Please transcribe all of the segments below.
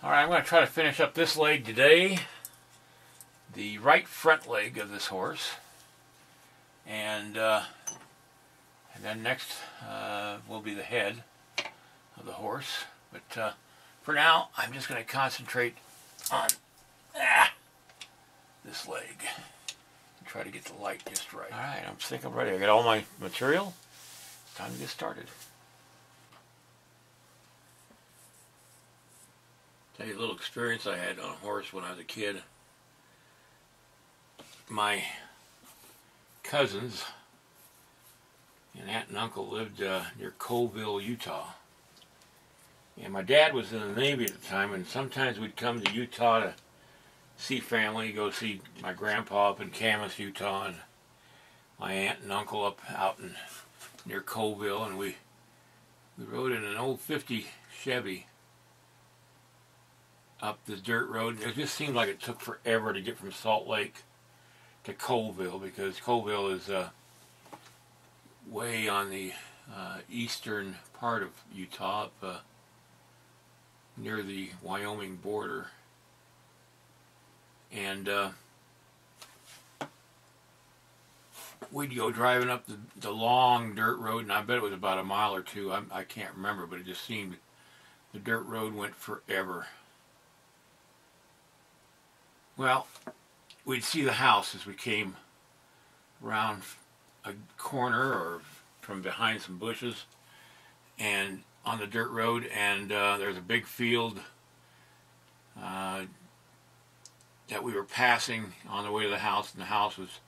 Alright, I'm going to try to finish up this leg today. The right front leg of this horse. And then next will be the head of the horse. But for now, I'm just going to concentrate on this leg. And try to get the light just right. Alright, I think I'm ready. I got all my material. It's time to get started. Tell you a little experience I had on a horse when I was a kid. My cousins and aunt and uncle lived near Colville, Utah. And my dad was in the Navy at the time, and sometimes we'd come to Utah to see family, go see my grandpa up in Camas, Utah, and my aunt and uncle up out in near Colville, and we rode in an old 50 Chevy up the dirt road. It just seemed like it took forever to get from Salt Lake to Colville, because Colville is way on the eastern part of Utah, up near the Wyoming border. And we'd go driving up the long dirt road, and I bet it was about a mile or two. I can't remember, but it just seemed the dirt road went forever. Well, we'd see the house as we came around a corner or from behind some bushes and on the dirt road, and there's a big field that we were passing on the way to the house, and the house was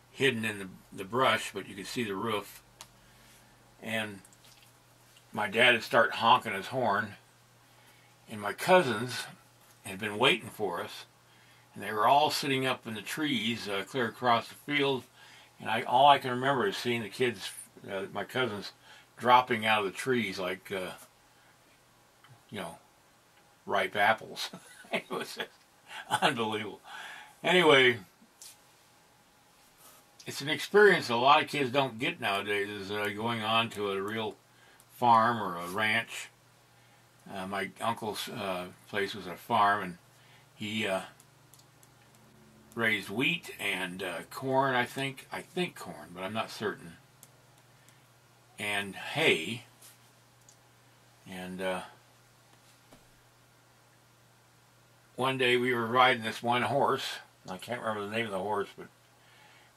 hidden in the brush, but you could see the roof. And my dad would start honking his horn, and my cousins had been waiting for us. And they were all sitting up in the trees clear across the field. And all I can remember is seeing the kids, my cousins, dropping out of the trees like, ripe apples. It was unbelievable. Anyway, it's an experience a lot of kids don't get nowadays, is going on to a real farm or a ranch. My uncle's place was a farm, and he raised wheat and corn, I think corn, but I'm not certain, and hay. And one day we were riding this one horse. I can't remember the name of the horse, but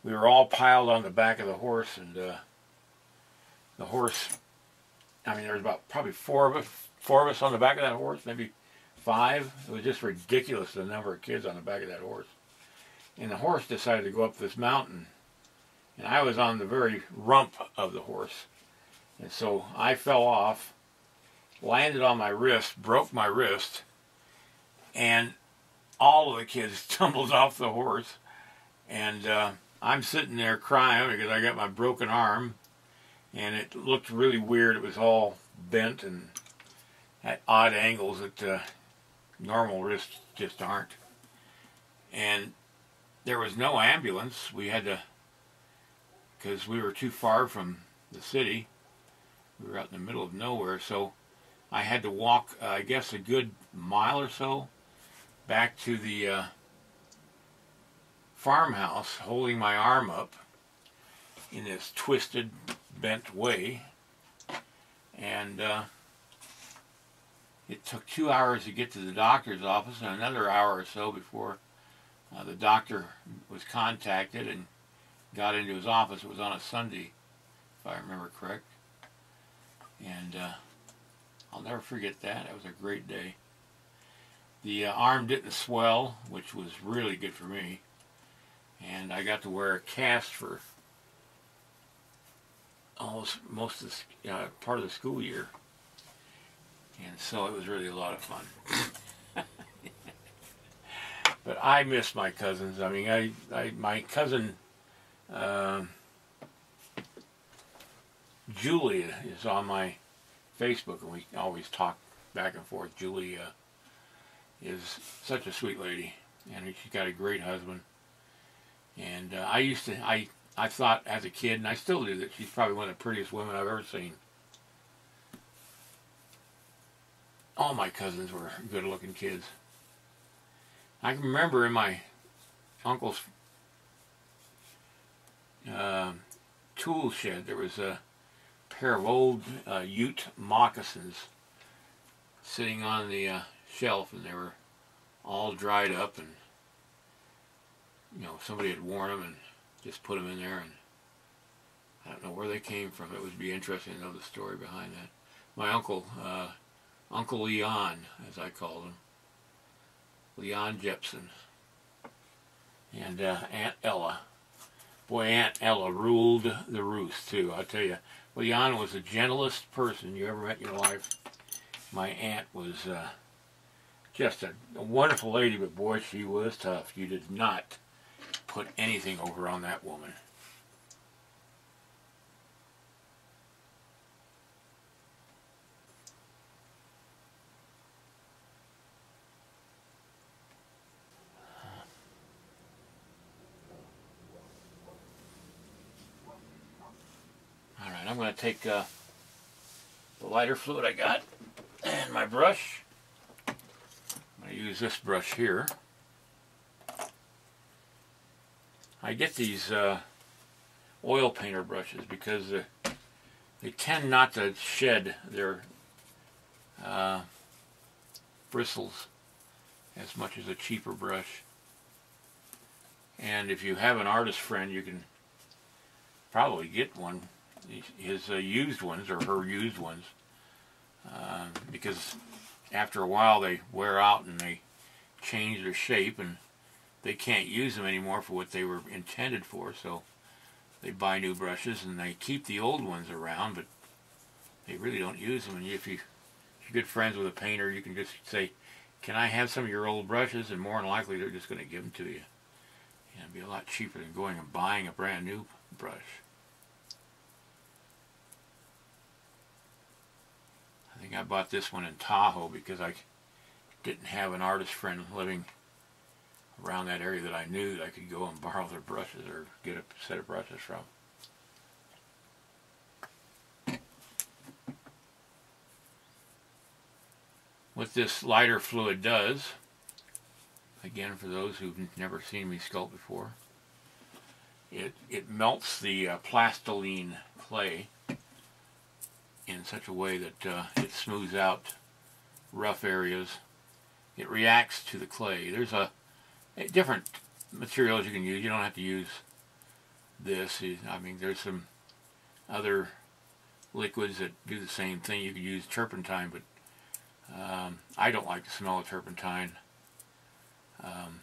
we were all piled on the back of the horse, and the horse, I mean, there was about probably four of us on the back of that horse, maybe 5. It was just ridiculous, the number of kids on the back of that horse. And the horse decided to go up this mountain, and I was on the very rump of the horse. And so I fell off, landed on my wrist, broke my wrist, and all of the kids tumbled off the horse. And I'm sitting there crying because I got my broken arm, and it looked really weird. It was all bent and at odd angles that normal wrists just aren't. And there was no ambulance. We had to, because we were too far from the city. We were out in the middle of nowhere, so I had to walk, I guess, a good mile or so back to the farmhouse, holding my arm up in this twisted, bent way. And it took 2 hours to get to the doctor's office, and another hour or so before the doctor was contacted and got into his office. It was on a Sunday, if I remember correct. And I'll never forget that. It was a great day. The arm didn't swell, which was really good for me. And I got to wear a cast for almost most of the part of the school year. And so it was really a lot of fun. But I miss my cousins. I mean, my cousin Julie is on my Facebook, and we always talk back and forth. Julie is such a sweet lady, and she's got a great husband. And I thought as a kid, and I still do, that she's probably one of the prettiest women I've ever seen. all my cousins were good-looking kids. I can remember in my uncle's tool shed there was a pair of old Ute moccasins sitting on the shelf, and they were all dried up, and somebody had worn them and just put them in there, and I don't know where they came from. It would be interesting to know the story behind that. My uncle, Uncle Leon, as I called him, Leon Jepson, and Aunt Ella. Boy, Aunt Ella ruled the roost, too. I'll tell you, Leon was the gentlest person you ever met in your life. My aunt was just a wonderful lady, but boy, she was tough. You did not put anything over on that woman. Alright, I'm going to take the lighter fluid I got and my brush. I'm going to use this brush here. I get these oil painter brushes because they tend not to shed their bristles as much as a cheaper brush. And if you have an artist friend, you can probably get one, his used ones or her used ones, because after a while they wear out and they change their shape and they can't use them anymore for what they were intended for, so they buy new brushes and they keep the old ones around, but they really don't use them. And if you're good friends with a painter, you can just say, can I have some of your old brushes? And more than likely they're just going to give them to you. And it'd be a lot cheaper than going and buying a brand new brush. I think I bought this one in Tahoe because I didn't have an artist friend living around that area that I knew that I could go and borrow their brushes or get a set of brushes from. What this lighter fluid does, again for those who've never seen me sculpt before, it melts the plastiline clay in such a way that it smooths out rough areas. It reacts to the clay. There's different materials you can use. You don't have to use this. I mean, there's some other liquids that do the same thing. You could use turpentine, but I don't like the smell of turpentine. And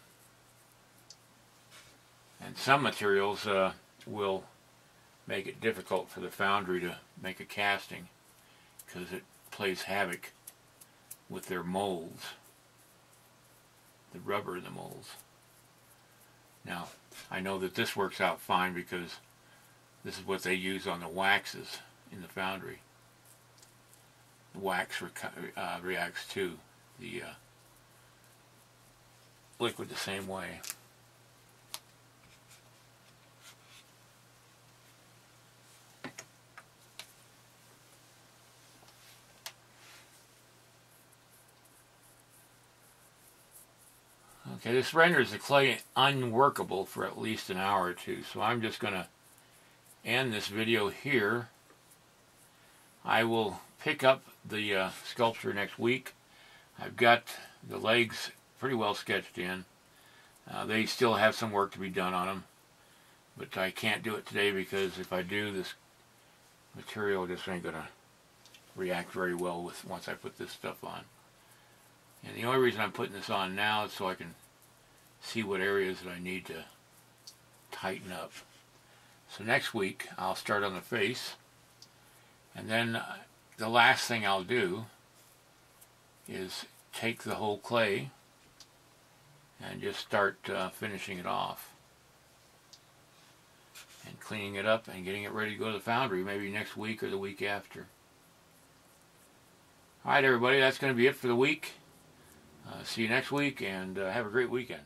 some materials will make it difficult for the foundry to make a casting because it plays havoc with their molds, the rubber in the molds. Now, I know that this works out fine because this is what they use on the waxes in the foundry. The wax reacts to the liquid the same way. Okay, this renders the clay unworkable for at least an hour or two, so I'm just going to end this video here. I will pick up the sculpture next week. I've got the legs pretty well sketched in. They still have some work to be done on them, but I can't do it today because if I do, this material just ain't going to react very well with once I put this stuff on. And the only reason I'm putting this on now is so I can see what areas that I need to tighten up. So next week I'll start on the face, and then the last thing I'll do is take the whole clay and just start finishing it off and cleaning it up and getting it ready to go to the foundry maybe next week or the week after. Alright everybody, that's going to be it for the week. See you next week, and have a great weekend.